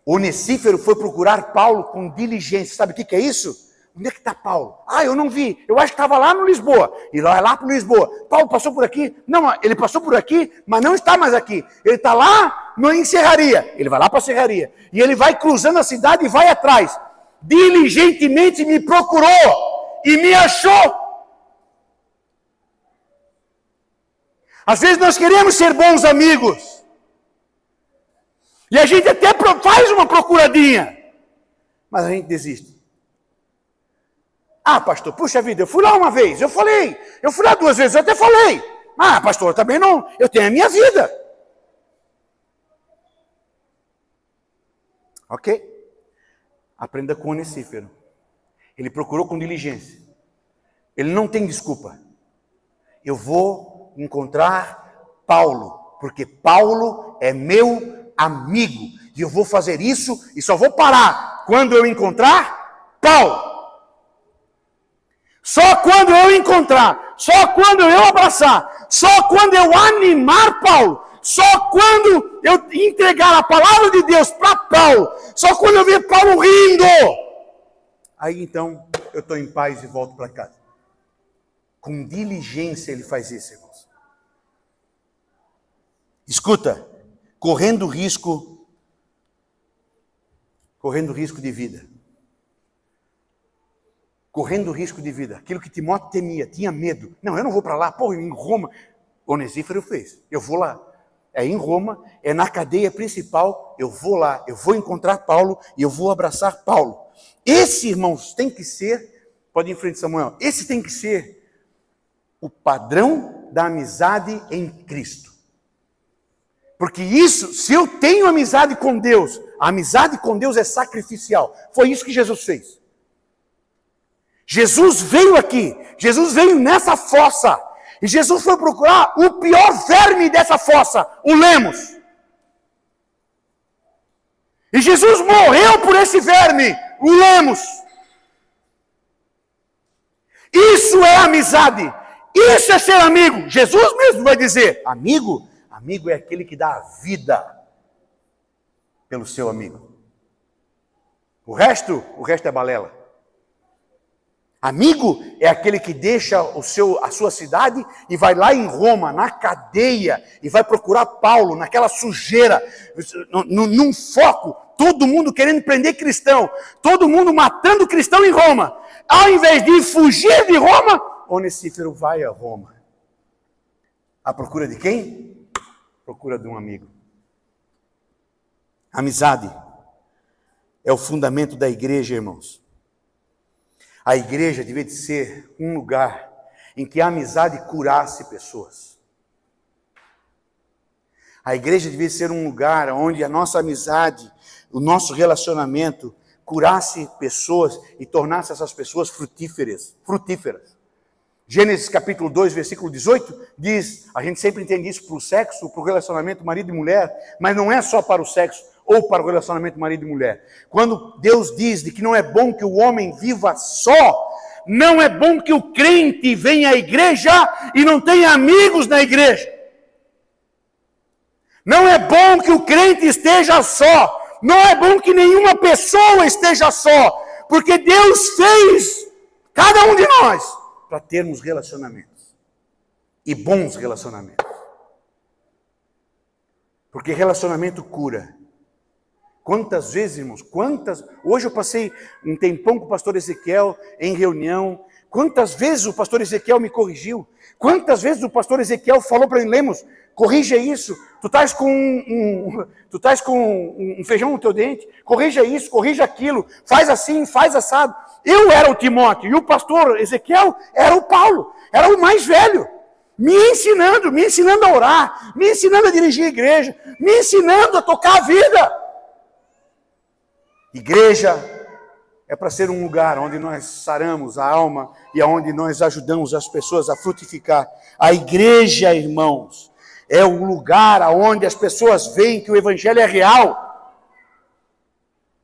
Onesífero foi procurar Paulo com diligência. Sabe o que é isso? Onde é que está Paulo? Eu não vi. Eu acho que estava lá no Lisboa. E lá para Lisboa. Paulo passou por aqui? Não, ele passou por aqui, mas não está mais aqui. Ele está lá em Serraria. Ele vai lá para a Serraria. E ele vai cruzando a cidade e vai atrás. Diligentemente me procurou e me achou. Às vezes nós queremos ser bons amigos. E a gente até faz uma procuradinha. Mas a gente desiste. Pastor, puxa vida, eu fui lá uma vez, eu fui lá 2 vezes, eu até falei. Pastor, eu também não, eu tenho a minha vida. Ok? Aprenda com Onesífero. Ele procurou com diligência. Ele não tem desculpa. Eu vou encontrar Paulo, porque Paulo é meu amigo. E eu vou fazer isso e só vou parar quando eu encontrar Paulo. Só quando eu encontrar, só quando eu abraçar, só quando eu animar Paulo, só quando eu entregar a palavra de Deus para Paulo, só quando eu ver Paulo rindo, aí então eu estou em paz e volto para casa. Com diligência ele faz isso, irmãos. Escuta, correndo risco de vida. Correndo risco de vida. Aquilo que Timóteo temia, tinha medo. Não, eu não vou para lá, em Roma. Onesífero fez, eu vou lá. É em Roma, é na cadeia principal, eu vou lá, eu vou encontrar Paulo e eu vou abraçar Paulo. Esse, irmãos, tem que ser, pode ir em frente, Samuel, esse tem que ser o padrão da amizade em Cristo. Porque isso, se eu tenho amizade com Deus, a amizade com Deus é sacrificial. Foi isso que Jesus fez. Jesus veio aqui, Jesus veio nessa fossa, e Jesus foi procurar o pior verme dessa fossa, o lemos. E Jesus morreu por esse verme, o lemos. Isso é amizade, isso é ser amigo. Jesus mesmo vai dizer, amigo é aquele que dá a vida pelo seu amigo. O resto é balela. Amigo é aquele que deixa a sua cidade e vai lá em Roma, na cadeia, e vai procurar Paulo, naquela sujeira, num foco, todo mundo querendo prender cristão, todo mundo matando cristão em Roma. Ao invés de fugir de Roma, Onesífero vai a Roma. À procura de quem? Procura de um amigo. Amizade é o fundamento da igreja, irmãos. A igreja devia de ser um lugar em que a amizade curasse pessoas. A igreja devia ser um lugar onde a nossa amizade o nosso relacionamento curasse pessoas e tornasse essas pessoas frutíferas. Gênesis capítulo 2, versículo 18, diz, a gente sempre entende isso para o sexo, para o relacionamento marido e mulher, mas não é só para o sexo ou para o relacionamento marido e mulher. Quando Deus diz de que não é bom que o homem viva só, não é bom que o crente venha à igreja e não tenha amigos na igreja. Não é bom que o crente esteja só. Não é bom que nenhuma pessoa esteja só. Porque Deus fez cada um de nós para termos relacionamentos. E bons relacionamentos. Porque relacionamento cura. Quantas vezes, irmãos, hoje eu passei um tempão com o pastor Ezequiel em reunião. Quantas vezes o pastor Ezequiel me corrigiu? Quantas vezes o pastor Ezequiel falou para mim, Lemos, corrija isso. Tu estás com um feijão no teu dente. Corrija isso, corrija aquilo. Faz assim, faz assado. Eu era o Timóteo e o pastor Ezequiel era o Paulo. Era o mais velho. Me ensinando a orar, me ensinando a dirigir a igreja, me ensinando a tocar a vida. Igreja é para ser um lugar onde nós saramos a alma e onde nós ajudamos as pessoas a frutificar. A igreja, irmãos, é o lugar onde as pessoas veem que o evangelho é real.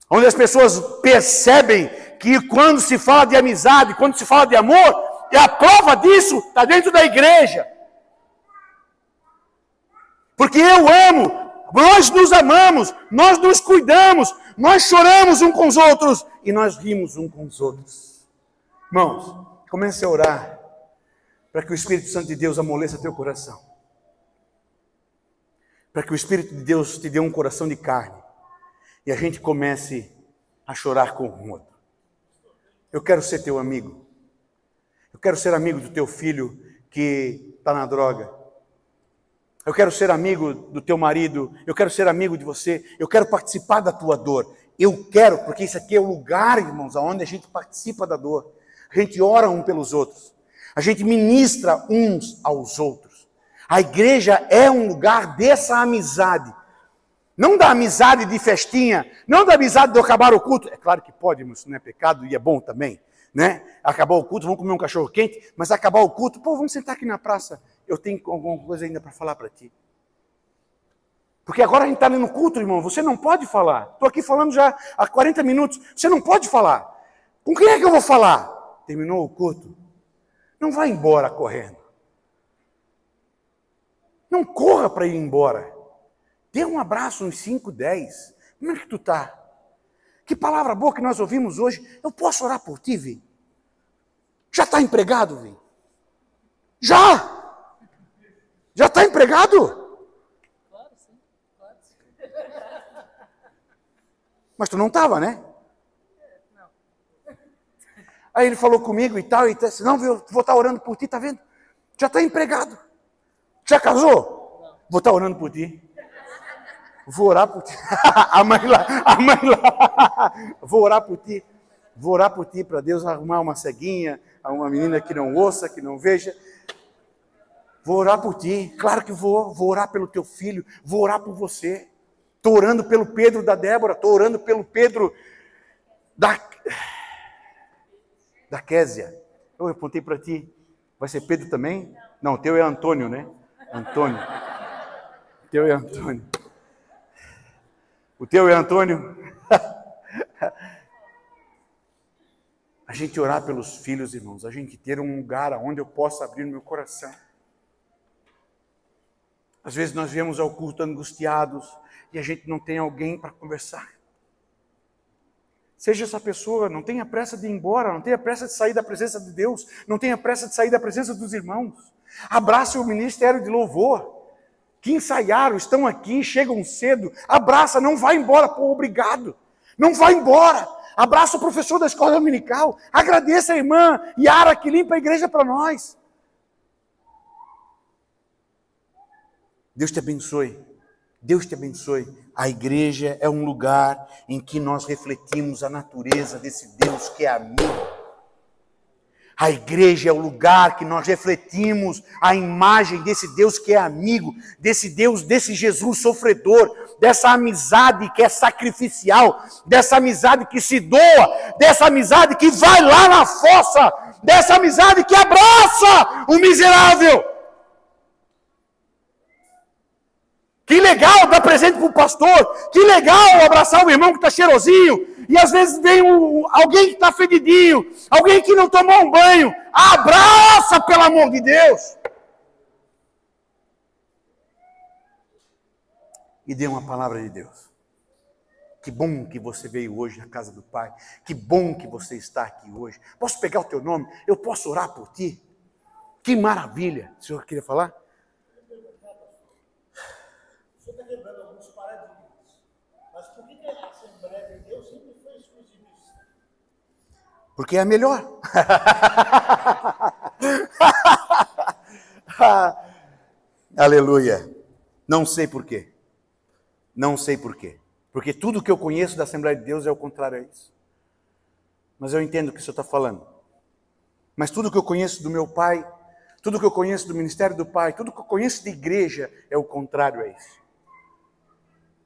Onde as pessoas percebem que quando se fala de amizade, quando se fala de amor, e a prova disso está dentro da igreja. Porque eu amo, nós nos amamos, nós nos cuidamos, nós choramos uns com os outros e nós rimos uns com os outros. Irmãos, comece a orar para que o Espírito Santo de Deus amoleça teu coração. Para que o Espírito de Deus te dê um coração de carne e a gente comece a chorar com o outro. Eu quero ser teu amigo. Eu quero ser amigo do teu filho que está na droga. Eu quero ser amigo do teu marido. Eu quero ser amigo de você. Eu quero participar da tua dor. Eu quero, porque isso aqui é o lugar, irmãos, onde a gente participa da dor. A gente ora uns pelos outros. A gente ministra uns aos outros. A igreja é um lugar dessa amizade. Não da amizade de festinha. Não da amizade de acabar o culto. É claro que pode, mas isso não é pecado e é bom também. Né? Acabar o culto, vamos comer um cachorro quente, mas acabar o culto, pô, vamos sentar aqui na praça, eu tenho alguma coisa ainda para falar para ti. Porque agora a gente está ali no culto, irmão, você não pode falar. Estou aqui falando já há 40 minutos, você não pode falar. Com quem é que eu vou falar? Terminou o culto? Não vai embora correndo. Não corra para ir embora. Dê um abraço, uns 5, 10. Como é que tu está? Que palavra boa que nós ouvimos hoje. Eu posso orar por ti, Vi? Já está empregado, Vi? Já? Já está empregado? Claro, sim. Claro, sim. Mas tu não estava, né? Não. Aí ele falou comigo e tal, e disse, não, eu vou estar orando por ti, tá vendo? Já está empregado. Já casou? Não. Vou estar orando por ti. Vou orar por ti. a mãe lá. Vou orar por ti. Vou orar por ti para Deus arrumar uma ceguinha, uma menina que não ouça, que não veja. Vou orar por ti. Claro que vou. Vou orar pelo teu filho. Vou orar por você. Estou orando pelo Pedro da Débora. Estou orando pelo Pedro da Késia. Eu apontei para ti. Vai ser Pedro também? Não, o teu é Antônio, né? Antônio. O teu é Antônio. O teu é Antônio? A gente orar pelos filhos, irmãos. A gente ter um lugar onde eu possa abrir o meu coração. Às vezes nós viemos ao culto angustiados e a gente não tem alguém para conversar. Seja essa pessoa, não tenha pressa de ir embora, não tenha pressa de sair da presença de Deus, não tenha pressa de sair da presença dos irmãos. Abrace o ministério de louvor. Que ensaiaram, estão aqui, chegam cedo, abraça, não vai embora, pô, obrigado, não vai embora, abraça o professor da escola dominical, agradeça a irmã Yara que limpa a igreja para nós. Deus te abençoe, Deus te abençoe. A igreja é um lugar em que nós refletimos a natureza desse Deus que é amigo. A igreja é o lugar que nós refletimos a imagem desse Deus que é amigo, desse Deus, desse Jesus sofredor, dessa amizade que é sacrificial, dessa amizade que se doa, dessa amizade que vai lá na fossa, dessa amizade que abraça o miserável. Que legal dar presente para o pastor, que legal abraçar o irmão que está cheirosinho, e às vezes vem alguém que está fedidinho, alguém que não tomou um banho, abraça, pelo amor de Deus. E dê uma palavra de Deus. Que bom que você veio hoje na casa do Pai, que bom que você está aqui hoje. Posso pegar o teu nome? Eu posso orar por ti? Que maravilha. O senhor queria falar? Você está quebrando alguns paradigmas. Mas por que a Assembleia de Deus sempre foi exclusivista? Porque é a melhor. Aleluia. Não sei por quê. Não sei por quê. Porque tudo que eu conheço da Assembleia de Deus é o contrário a isso. Mas eu entendo o que o senhor está falando. Mas tudo que eu conheço do meu pai, tudo que eu conheço do ministério do pai, tudo que eu conheço de igreja é o contrário a isso.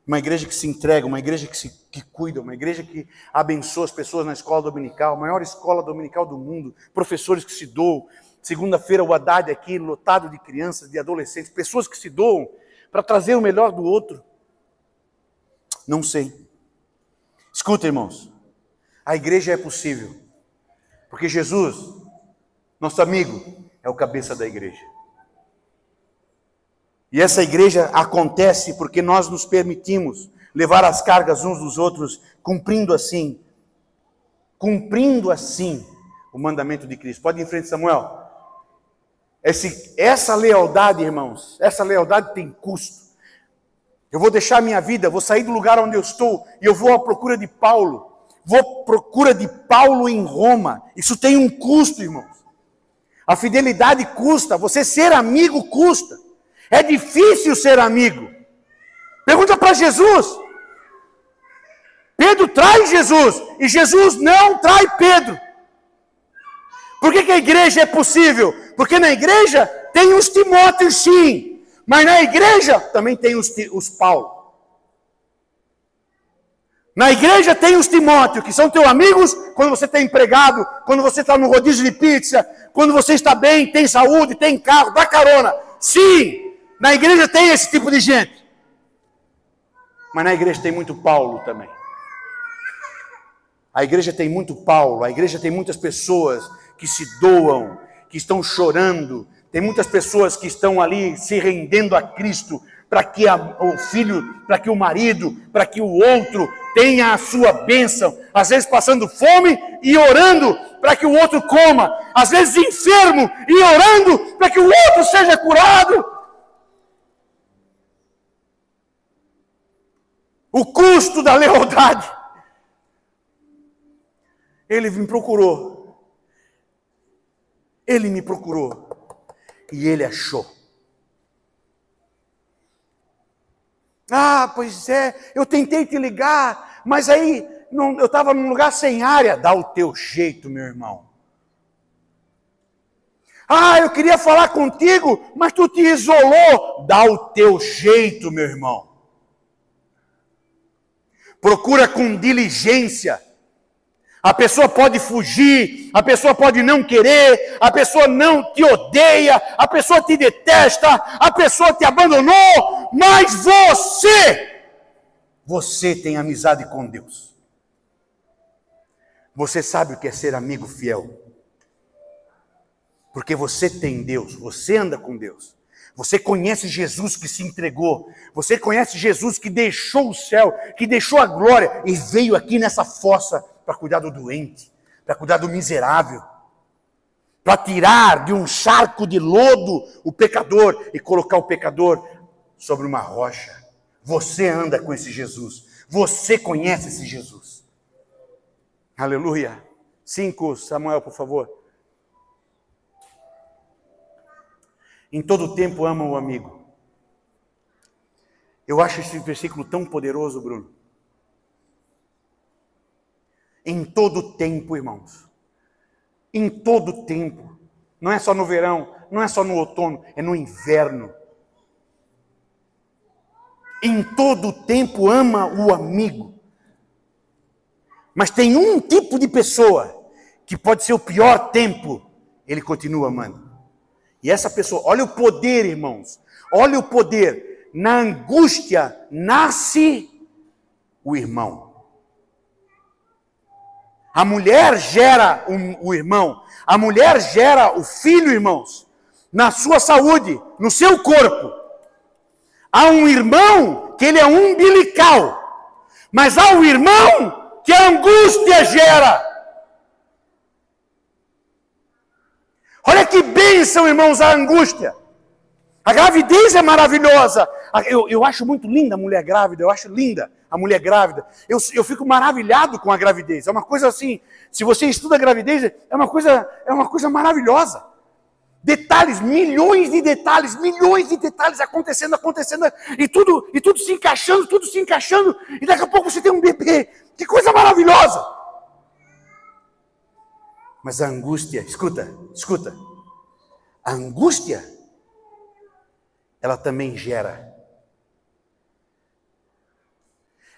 Uma igreja que se entrega, uma igreja que cuida, uma igreja que abençoa as pessoas na escola dominical, a maior escola dominical do mundo, professores que se doam. Segunda-feira o Haddad aqui, lotado de crianças, de adolescentes, pessoas que se doam para trazer o melhor do outro. Não sei. Escuta, irmãos, a igreja é possível, porque Jesus, nosso amigo, é o cabeça da igreja. E essa igreja acontece porque nós nos permitimos levar as cargas uns dos outros, cumprindo assim o mandamento de Cristo. Pode ir em frente, Samuel. Essa lealdade, irmãos, essa lealdade tem custo. Eu vou deixar a minha vida, vou sair do lugar onde eu estou e eu vou à procura de Paulo. Vou à procura de Paulo em Roma. Isso tem um custo, irmãos. A fidelidade custa, você ser amigo custa. É difícil ser amigo. Pergunta para Jesus. Pedro trai Jesus e Jesus não trai Pedro. Por que a igreja é possível? Porque na igreja tem os Timóteos, sim. Mas na igreja também tem os Paulo. Na igreja tem os Timóteos, que são teus amigos quando você está empregado, quando você está no rodízio de pizza, quando você está bem, tem saúde, tem carro, dá carona. Sim, na igreja tem esse tipo de gente. Mas na igreja tem muito Paulo também. A igreja tem muito Paulo, a igreja tem muitas pessoas que se doam, que estão chorando. Tem muitas pessoas que estão ali se rendendo a Cristo para que o filho, para que o marido, para que o outro tenha a sua bênção. Às vezes passando fome e orando para que o outro coma. Às vezes enfermo e orando para que o outro seja curado. O custo da lealdade. Ele me procurou. Ele me procurou. E ele achou. Ah, pois é, eu tentei te ligar, mas aí eu estava num lugar sem área. Dá o teu jeito, meu irmão. Ah, eu queria falar contigo, mas tu te isolou. Dá o teu jeito, meu irmão. Procura com diligência. A pessoa pode fugir, a pessoa pode não querer, a pessoa não te odeia, a pessoa te detesta, a pessoa te abandonou, mas você tem amizade com Deus. Você sabe o que é ser amigo fiel. Porque você tem Deus, você anda com Deus. Você conhece Jesus que se entregou. Você conhece Jesus que deixou o céu, que deixou a glória e veio aqui nessa fossa para cuidar do doente, para cuidar do miserável, para tirar de um charco de lodo o pecador e colocar o pecador sobre uma rocha. Você anda com esse Jesus. Você conhece esse Jesus. Aleluia. 5, Samuel, por favor. Em todo tempo ama o amigo. Eu acho esse versículo tão poderoso, Bruno. Em todo tempo, irmãos. Em todo tempo. Não é só no verão, não é só no outono, é no inverno. Em todo tempo ama o amigo. Mas tem um tipo de pessoa que pode ser o pior tempo, ele continua amando. E essa pessoa, olha o poder, irmãos. Olha o poder. Na angústia nasce o irmão. A mulher gera o irmão. A mulher gera o filho, irmãos. Na sua saúde, no seu corpo. Há um irmão que ele é umbilical. Mas há um irmão que a angústia gera. Olha que bênção, irmãos, a angústia. A gravidez é maravilhosa. Eu acho muito linda a mulher grávida. Eu acho linda a mulher grávida. Eu fico maravilhado com a gravidez. É uma coisa assim, se você estuda a gravidez, é uma coisa maravilhosa. Detalhes, milhões de detalhes acontecendo, e tudo se encaixando, e daqui a pouco você tem um bebê. Que coisa maravilhosa! Mas a angústia, escuta. A angústia, ela também gera.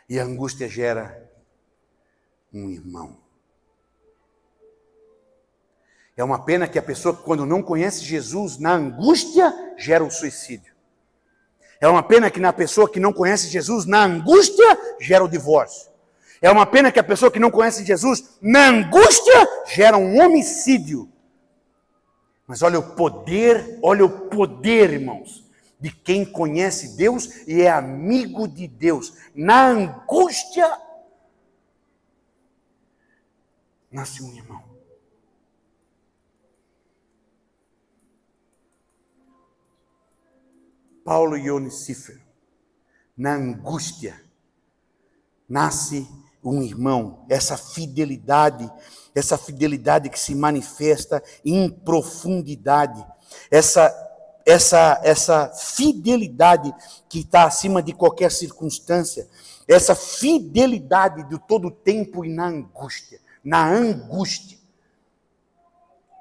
E a angústia gera um irmão. É uma pena que a pessoa, quando não conhece Jesus, na angústia, gera o suicídio. É uma pena que na pessoa que não conhece Jesus, na angústia, gera o divórcio. É uma pena que a pessoa que não conhece Jesus, na angústia, gera um homicídio. Mas olha o poder, irmãos, de quem conhece Deus e é amigo de Deus. Na angústia, nasce um irmão. Paulo e Onicífero, na angústia, nasce um irmão. Essa fidelidade que se manifesta em profundidade, essa fidelidade que está acima de qualquer circunstância, essa fidelidade de todo o tempo e na angústia.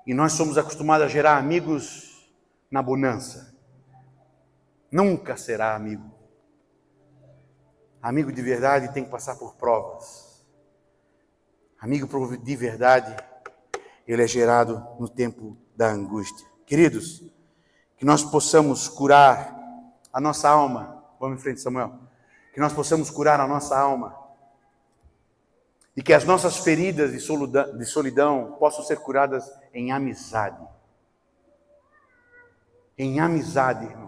E nós somos acostumados a gerar amigos na bonança. Nunca será amigo. Amigo de verdade tem que passar por provas. Amigo de verdade, ele é gerado no tempo da angústia. Queridos, que nós possamos curar a nossa alma. Vamos em frente, Samuel. Que nós possamos curar a nossa alma. E que as nossas feridas de solidão possam ser curadas em amizade. Em amizade, irmãos.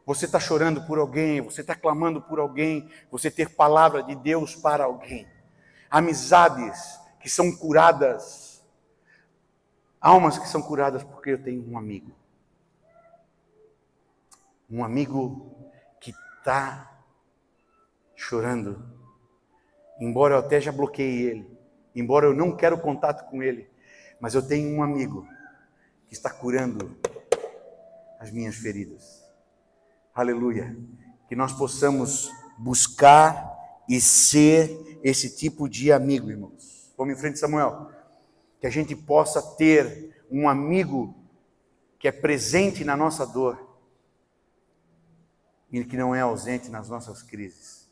Você está chorando por alguém, você está clamando por alguém, você ter palavra de Deus para alguém. Amizades que são curadas, almas que são curadas porque eu tenho um amigo. Um amigo que está chorando, embora eu até já bloqueei ele, embora eu não quero contato com ele, mas eu tenho um amigo que está curando as minhas feridas. Aleluia. Que nós possamos buscar e ser esse tipo de amigo, irmãos. Vamos em frente, Samuel. Que a gente possa ter um amigo que é presente na nossa dor e que não é ausente nas nossas crises.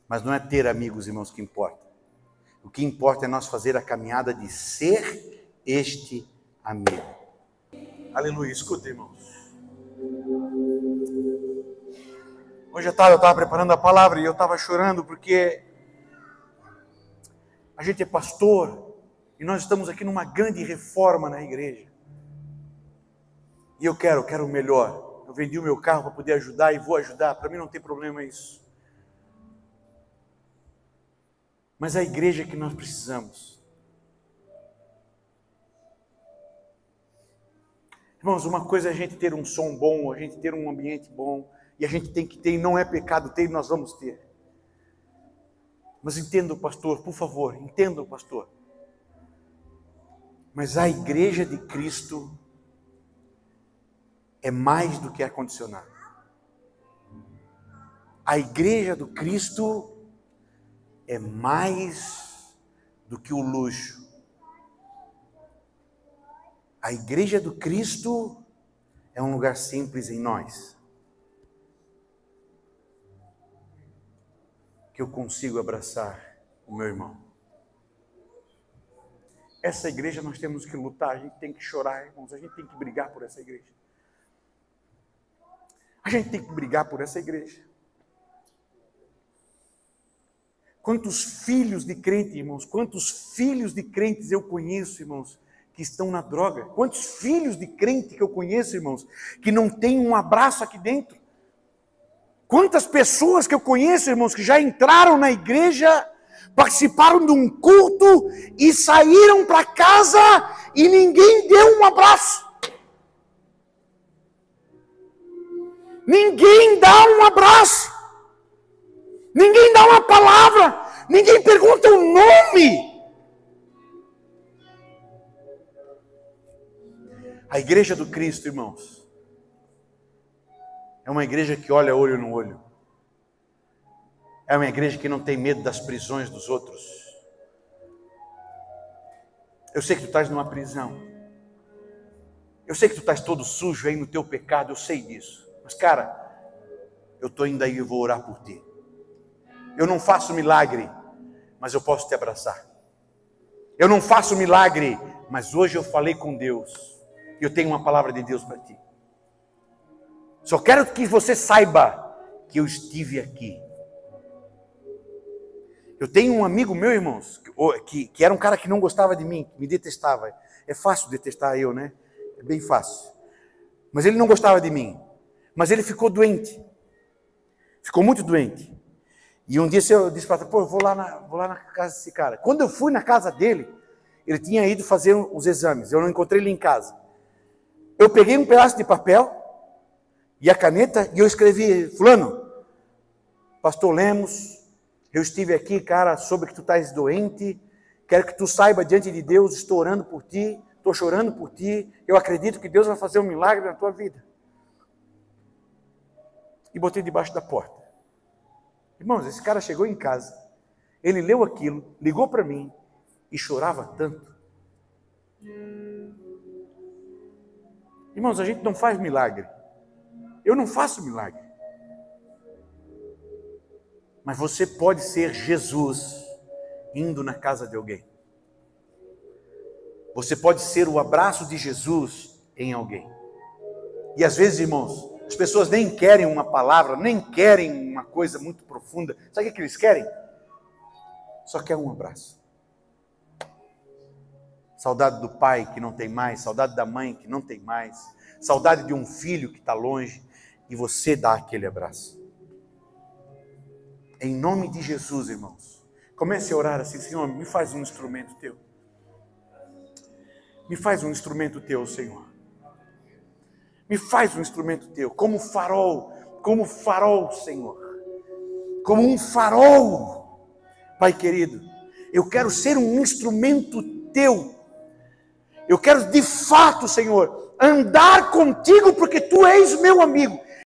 Mas não é ter amigos, irmãos, que importa. O que importa é nós fazer a caminhada de ser este amigo. Aleluia, escuta, irmãos. Hoje à tarde eu estava preparando a palavra e eu estava chorando porque a gente é pastor e nós estamos aqui numa grande reforma na igreja. E eu quero o melhor. Eu vendi o meu carro para poder ajudar e vou ajudar. Para mim não tem problema isso. Mas a igreja que nós precisamos. Irmãos, uma coisa é a gente ter um som bom, a gente ter um ambiente bom, e a gente tem que ter, e não é pecado ter, e nós vamos ter. Mas entenda o pastor, por favor, entenda o pastor. Mas a igreja de Cristo é mais do que ar-condicionado. A igreja do Cristo é mais do que o luxo. A igreja do Cristo é um lugar simples em nós, que eu consigo abraçar o meu irmão. Essa igreja nós temos que lutar, a gente tem que chorar, irmãos, a gente tem que brigar por essa igreja. A gente tem que brigar por essa igreja. Quantos filhos de crente, irmãos, quantos filhos de crentes eu conheço, irmãos, que estão na droga. Quantos filhos de crente que eu conheço, irmãos, que não têm um abraço aqui dentro. Quantas pessoas que eu conheço, irmãos, que já entraram na igreja, participaram de um culto e saíram para casa e ninguém deu um abraço. Ninguém dá um abraço. Ninguém dá uma palavra. Ninguém pergunta o nome. A igreja do Cristo, irmãos, é uma igreja que olha olho no olho. É uma igreja que não tem medo das prisões dos outros. Eu sei que tu estás numa prisão. Eu sei que tu estás todo sujo aí no teu pecado, eu sei disso. Mas, cara, eu estou indo aí e vou orar por ti. Eu não faço milagre, mas eu posso te abraçar. Eu não faço milagre, mas hoje eu falei com Deus. E eu tenho uma palavra de Deus para ti. Só quero que você saiba que eu estive aqui. Eu tenho um amigo meu, irmãos, que era um cara que não gostava de mim, que me detestava. É fácil detestar eu, né? É bem fácil. Mas ele não gostava de mim. Mas ele ficou doente. Ficou muito doente. E um dia eu disse para ele, pô, eu vou lá na casa desse cara. Quando eu fui na casa dele, ele tinha ido fazer os exames. Eu não encontrei ele em casa. Eu peguei um pedaço de papel e a caneta e eu escrevi, fulano, pastor Lemos, eu estive aqui, cara, soube que tu estás doente, quero que tu saiba diante de Deus, estou orando por ti, estou chorando por ti, eu acredito que Deus vai fazer um milagre na tua vida. E botei debaixo da porta. Irmãos, esse cara chegou em casa, ele leu aquilo, ligou para mim e chorava tanto. Irmãos, a gente não faz milagre. Eu não faço milagre. Mas você pode ser Jesus indo na casa de alguém. Você pode ser o abraço de Jesus em alguém. E às vezes, irmãos, as pessoas nem querem uma palavra, nem querem uma coisa muito profunda. Sabe o que eles querem? Só quer um abraço. Saudade do pai que não tem mais, saudade da mãe que não tem mais, saudade de um filho que está longe, e você dá aquele abraço. Em nome de Jesus, irmãos, comece a orar assim, Senhor, me faz um instrumento teu. Me faz um instrumento teu, Senhor. Me faz um instrumento teu, como farol, Senhor. Como um farol, Pai querido. Eu quero ser um instrumento teu. Eu quero de fato, Senhor, andar contigo porque tu és meu amigo.